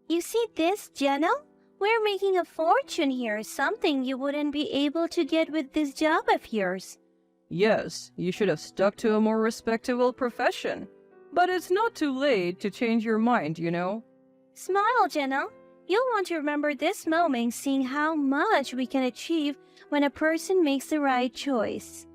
You see this, Jenna? We're making a fortune here, something you wouldn't be able to get with this job of yours. Yes, you should have stuck to a more respectable profession. But it's not too late to change your mind, you know? Smile, Jenna. You'll want to remember this moment, seeing how much we can achieve when a person makes the right choice.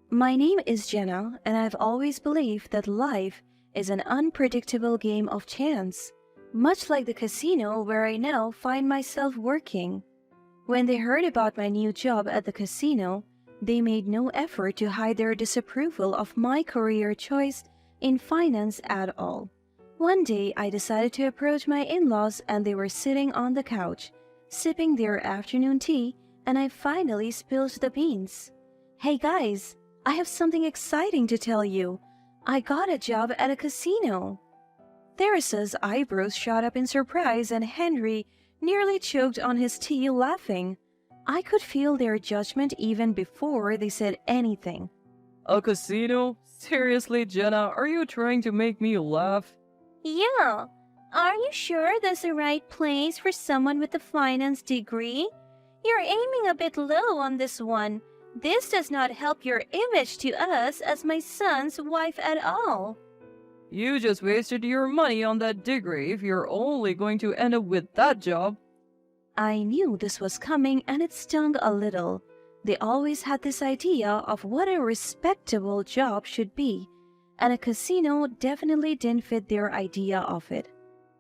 My name is Jenna, and I've always believed that life is an unpredictable game of chance, much like the casino where I now find myself working. When they heard about my new job at the casino, they made no effort to hide their disapproval of my career choice in finance at all. One day, I decided to approach my in-laws, and they were sitting on the couch, sipping their afternoon tea, and I finally spilled the beans. Hey guys, I have something exciting to tell you. I got a job at a casino. Theresa's eyebrows shot up in surprise, and Henry nearly choked on his tea laughing. I could feel their judgment even before they said anything. A casino? Seriously, Jenna, are you trying to make me laugh? Yeah. Are you sure that's the right place for someone with a finance degree? You're aiming a bit low on this one. This does not help your image to us as my son's wife at all. You just wasted your money on that degree if you're only going to end up with that job. I knew this was coming, and it stung a little. They always had this idea of what a respectable job should be, and a casino definitely didn't fit their idea of it.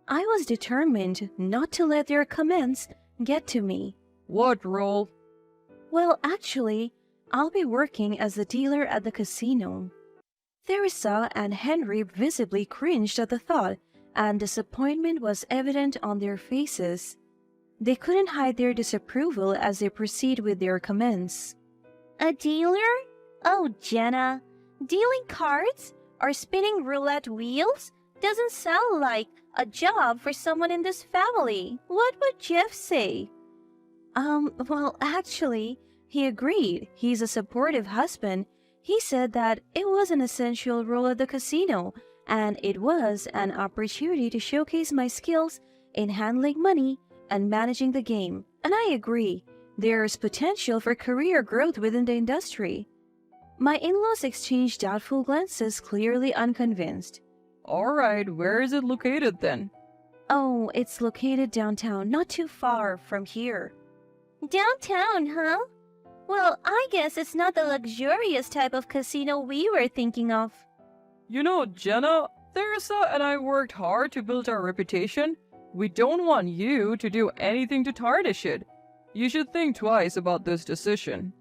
I was determined not to let their comments get to me. What role? Well, actually, I'll be working as the dealer at the casino. Theresa and Henry visibly cringed at the thought, and disappointment was evident on their faces. They couldn't hide their disapproval as they proceed with their comments. A dealer? Oh, Jenna. Dealing cards or spinning roulette wheels doesn't sound like a job for someone in this family. What would Jeff say? Well, actually, he agreed. He's a supportive husband. He said that it was an essential role at the casino, and it was an opportunity to showcase my skills in handling money and managing the game. And I agree, there's potential for career growth within the industry. My in-laws exchanged doubtful glances, clearly unconvinced. Alright, where is it located then? Oh, it's located downtown, not too far from here. Downtown, huh? Well, I guess it's not the luxurious type of casino we were thinking of. You know, Jenna, Theresa and I worked hard to build our reputation. We don't want you to do anything to tarnish it. You should think twice about this decision.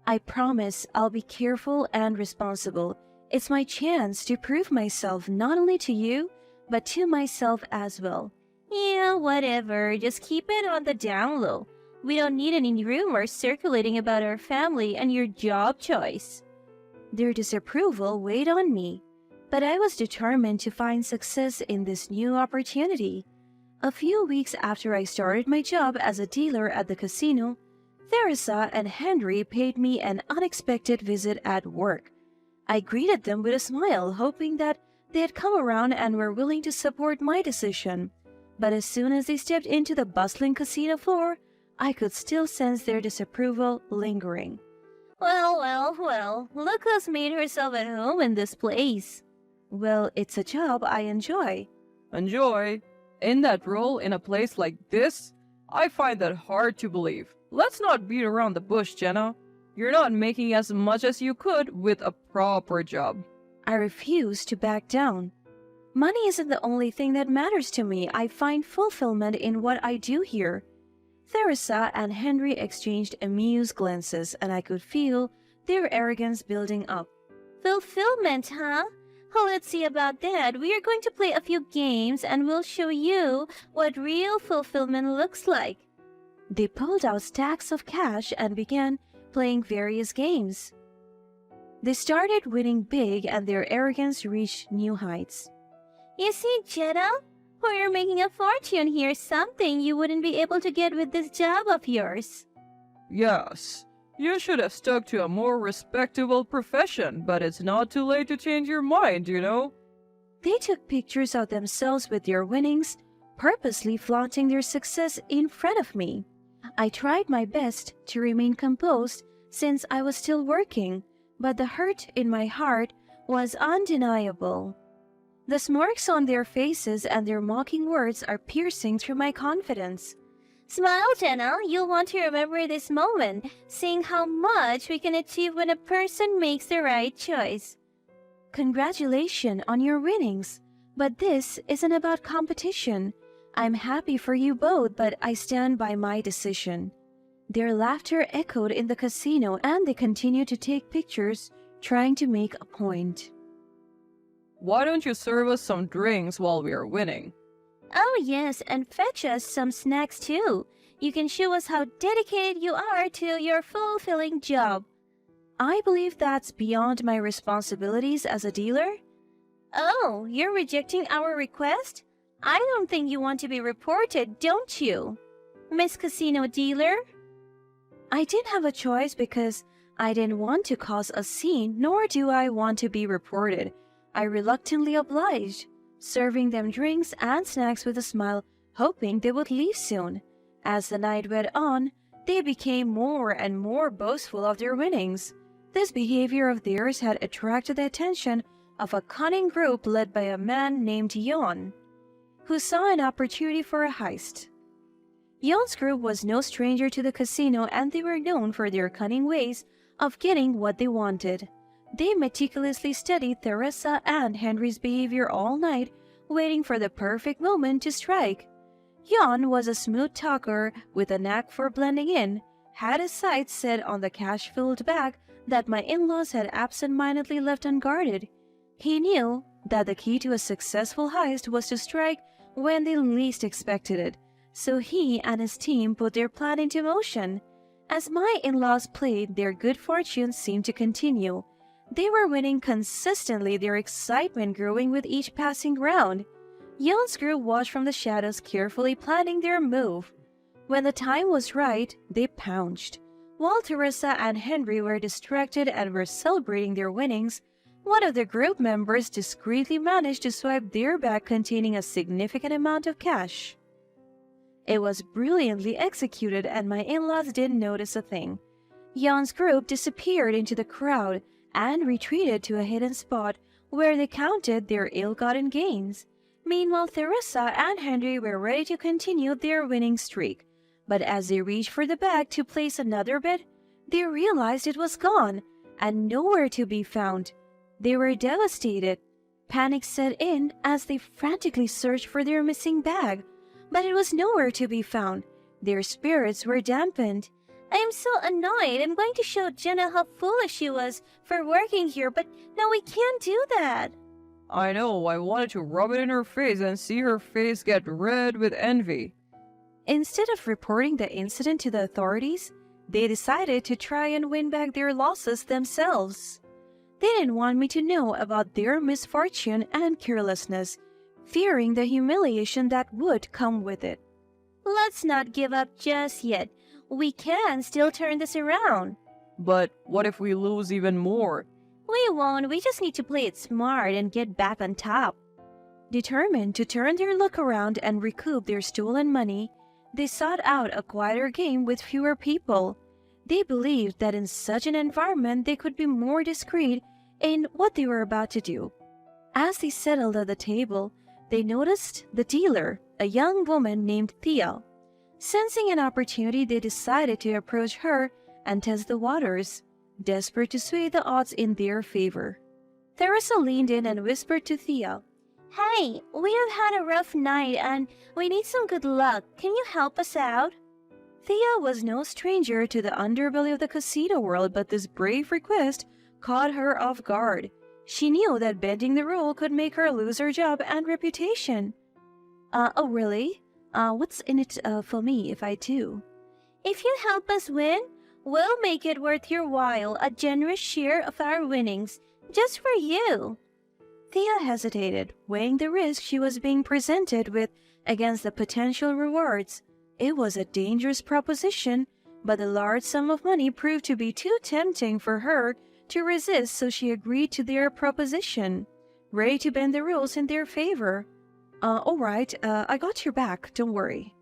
I promise I'll be careful and responsible. It's my chance to prove myself not only to you, but to myself as well. Yeah, whatever. Just keep it on the down low. We don't need any rumors circulating about our family and your job choice. Their disapproval weighed on me, but I was determined to find success in this new opportunity. A few weeks after I started my job as a dealer at the casino, Theresa and Henry paid me an unexpected visit at work. I greeted them with a smile, hoping that they had come around and were willing to support my decision. But as soon as they stepped into the bustling casino floor, I could still sense their disapproval lingering. Well, look who's made herself at home in this place. Well, it's a job I enjoy. Enjoy? In that role in a place like this? I find that hard to believe. Let's not beat around the bush, Jenna. You're not making as much as you could with a proper job. I refuse to back down. Money isn't the only thing that matters to me. I find fulfillment in what I do here. Theresa and Henry exchanged amused glances, and I could feel their arrogance building up. Fulfillment, huh? Oh, let's see about that. We are going to play a few games, and we'll show you what real fulfillment looks like. They pulled out stacks of cash and began playing various games. They started winning big, and their arrogance reached new heights. You see, Jenna? We're making a fortune here, something you wouldn't be able to get with this job of yours. Yes, you should have stuck to a more respectable profession, but it's not too late to change your mind, you know? They took pictures of themselves with their winnings, purposely flaunting their success in front of me. I tried my best to remain composed since I was still working, but the hurt in my heart was undeniable. The smirks on their faces and their mocking words are piercing through my confidence. Smile, Jenna. You'll want to remember this moment, seeing how much we can achieve when a person makes the right choice. Congratulations on your winnings, but this isn't about competition. I'm happy for you both, but I stand by my decision. Their laughter echoed in the casino and they continued to take pictures, trying to make a point. Why don't you serve us some drinks while we are winning? Oh yes, and fetch us some snacks too. You can show us how dedicated you are to your fulfilling job. I believe that's beyond my responsibilities as a dealer. Oh, you're rejecting our request? I don't think you want to be reported, don't you, Miss Casino Dealer? I didn't have a choice because I didn't want to cause a scene, nor do I want to be reported. I reluctantly obliged, serving them drinks and snacks with a smile, hoping they would leave soon. As the night went on, they became more and more boastful of their winnings. This behavior of theirs had attracted the attention of a cunning group led by a man named Yon, who saw an opportunity for a heist. Yon's group was no stranger to the casino and they were known for their cunning ways of getting what they wanted. They meticulously studied Theresa and Henry's behavior all night, waiting for the perfect moment to strike. Yon was a smooth talker with a knack for blending in, had his sights set on the cash-filled bag that my in-laws had absent-mindedly left unguarded. He knew that the key to a successful heist was to strike when they least expected it, so he and his team put their plan into motion. As my in-laws played, their good fortune seemed to continue. They were winning consistently, their excitement growing with each passing round. Yon's group watched from the shadows, carefully planning their move. When the time was right, they pounced. While Teresa and Henry were distracted and were celebrating their winnings, one of the group members discreetly managed to swipe their bag containing a significant amount of cash. It was brilliantly executed and my in-laws didn't notice a thing. Yon's group disappeared into the crowd and retreated to a hidden spot where they counted their ill-gotten gains. Meanwhile, Theresa and Henry were ready to continue their winning streak. But as they reached for the bag to place another bet, they realized it was gone and nowhere to be found. They were devastated. Panic set in as they frantically searched for their missing bag, but it was nowhere to be found. Their spirits were dampened. I am so annoyed. I'm going to show Jenna how foolish she was for working here, but no, we can't do that. I know, I wanted to rub it in her face and see her face get red with envy. Instead of reporting the incident to the authorities, they decided to try and win back their losses themselves. They didn't want me to know about their misfortune and carelessness, fearing the humiliation that would come with it. Let's not give up just yet. We can still turn this around. But what if we lose even more? We won't. We just need to play it smart and get back on top. Determined to turn their luck around and recoup their stolen money, they sought out a quieter game with fewer people. They believed that in such an environment they could be more discreet in what they were about to do. As they settled at the table, they noticed the dealer, a young woman named Thea. Sensing an opportunity, they decided to approach her and test the waters, desperate to sway the odds in their favor. Theresa leaned in and whispered to Thea, "Hey, we have had a rough night and we need some good luck. Can you help us out?" Thea was no stranger to the underbelly of the casino world, but this brave request caught her off guard. She knew that bending the rule could make her lose her job and reputation. Oh really? What's in it for me if I do? If you help us win, we'll make it worth your while, a generous share of our winnings, just for you. Thea hesitated, weighing the risk she was being presented with against the potential rewards. It was a dangerous proposition, but the large sum of money proved to be too tempting for her to resist, so she agreed to their proposition, ready to bend the rules in their favor. Alright, I got your back, don't worry.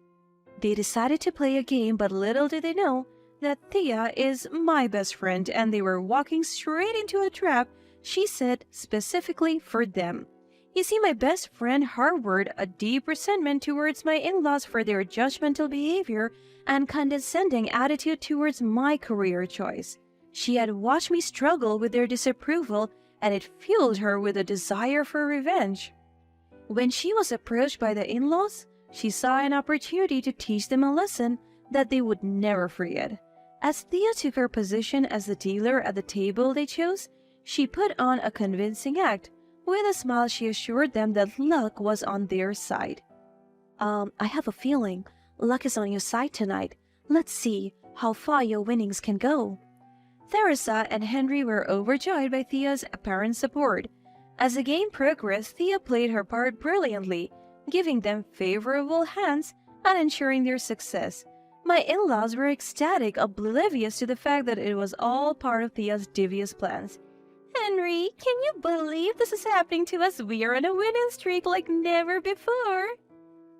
They decided to play a game, but little did they know that Thea is my best friend and they were walking straight into a trap she set specifically for them. You see, my best friend harbored a deep resentment towards my in-laws for their judgmental behavior and condescending attitude towards my career choice. She had watched me struggle with their disapproval and it fueled her with a desire for revenge. When she was approached by the in-laws, she saw an opportunity to teach them a lesson that they would never forget. As Thea took her position as the dealer at the table they chose, she put on a convincing act. With a smile, she assured them that luck was on their side. I have a feeling luck is on your side tonight. Let's see how far your winnings can go. Theresa and Henry were overjoyed by Thea's apparent support. As the game progressed, Thea played her part brilliantly, giving them favorable hands and ensuring their success. My in-laws were ecstatic, oblivious to the fact that it was all part of Thea's devious plans. Henry, can you believe this is happening to us? We are on a winning streak like never before.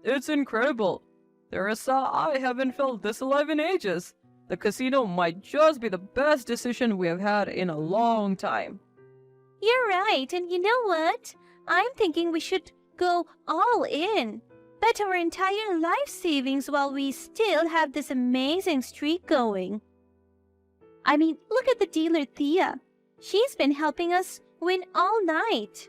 It's incredible. Theresa, I haven't felt this alive in ages. The casino might just be the best decision we have had in a long time. You're right, and you know what? I'm thinking we should go all in. Bet our entire life savings while we still have this amazing streak going. I mean, look at the dealer Thea. She's been helping us win all night.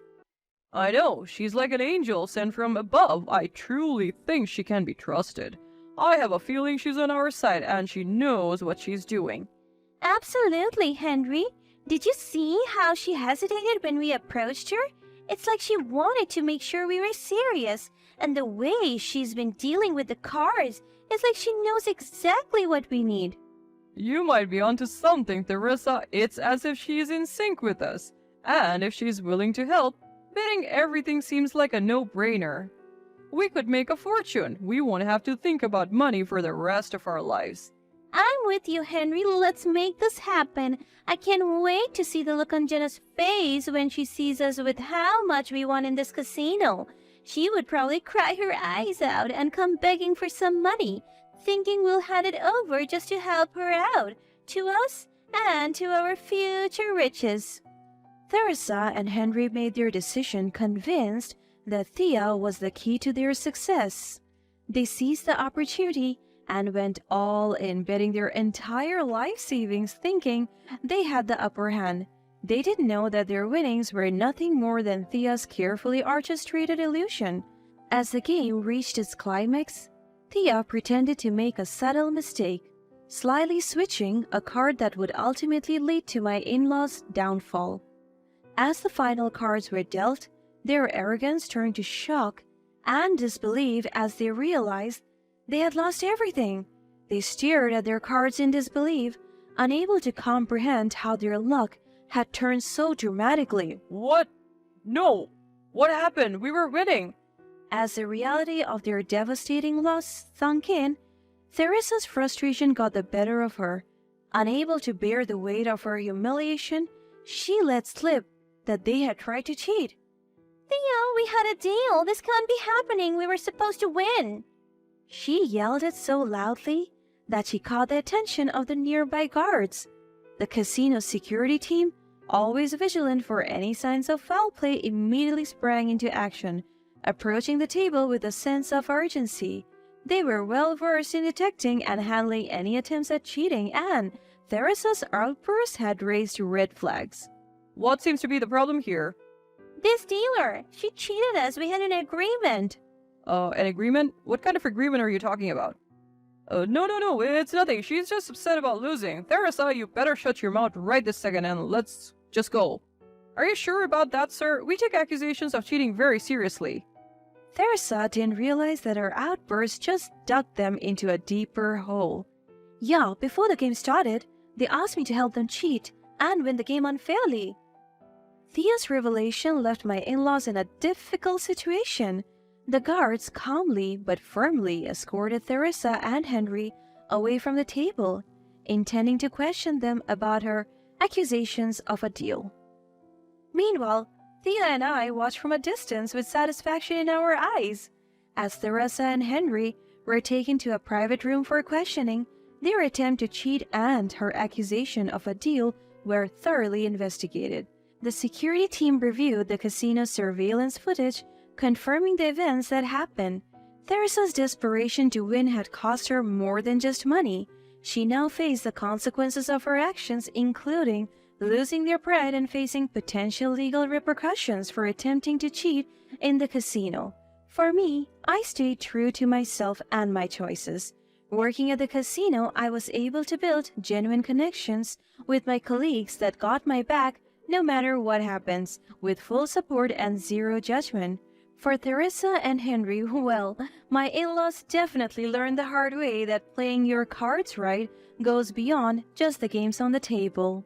I know, she's like an angel sent from above. I truly think she can be trusted. I have a feeling she's on our side and she knows what she's doing. Absolutely, Henry. Did you see how she hesitated when we approached her? It's like she wanted to make sure we were serious. And the way she's been dealing with the cards, it's like she knows exactly what we need. You might be onto something, Theresa. It's as if she's in sync with us. And if she's willing to help, betting everything seems like a no-brainer. We could make a fortune. We won't have to think about money for the rest of our lives. I'm with you, Henry. Let's make this happen. I can't wait to see the look on Jenna's face when she sees us with how much we won in this casino. She would probably cry her eyes out and come begging for some money, thinking we'll hand it over just to help her out, to us and to our future riches. Theresa and Henry made their decision convinced that Thea was the key to their success. They seized the opportunity and went all in, betting their entire life savings, thinking they had the upper hand. They didn't know that their winnings were nothing more than Thea's carefully orchestrated illusion. As the game reached its climax, Thea pretended to make a subtle mistake, slyly switching a card that would ultimately lead to my in-laws' downfall. As the final cards were dealt, their arrogance turned to shock and disbelief as they realized they had lost everything. They stared at their cards in disbelief, unable to comprehend how their luck had turned so dramatically. What? No! What happened? We were winning! As the reality of their devastating loss sunk in, Theresa's frustration got the better of her. Unable to bear the weight of her humiliation, she let slip that they had tried to cheat. Theo, we had a deal. This can't be happening. We were supposed to win. She yelled it so loudly that she caught the attention of the nearby guards. The casino security team, always vigilant for any signs of foul play, immediately sprang into action, approaching the table with a sense of urgency. They were well versed in detecting and handling any attempts at cheating, and Theresa's outburst had raised red flags. What seems to be the problem here? This dealer, she cheated us. We had an agreement. An agreement? What kind of agreement are you talking about? No, it's nothing. She's just upset about losing. Theresa, you better shut your mouth right this second and let's just go. Are you sure about that, sir? We take accusations of cheating very seriously. Theresa didn't realize that her outburst just dug them into a deeper hole. Yeah, before the game started, they asked me to help them cheat and win the game unfairly. Thea's revelation left my in-laws in a difficult situation. The guards calmly but firmly escorted Theresa and Henry away from the table, intending to question them about her accusations of a deal. Meanwhile, Thea and I watched from a distance with satisfaction in our eyes. As Theresa and Henry were taken to a private room for questioning, their attempt to cheat and her accusation of a deal were thoroughly investigated. The security team reviewed the casino surveillance footage, confirming the events that happened. Theresa's desperation to win had cost her more than just money. She now faced the consequences of her actions, including losing their pride and facing potential legal repercussions for attempting to cheat in the casino. For me, I stayed true to myself and my choices. Working at the casino, I was able to build genuine connections with my colleagues that got my back no matter what happens, with full support and zero judgment. For Theresa and Henry, well, my in-laws definitely learned the hard way that playing your cards right goes beyond just the games on the table.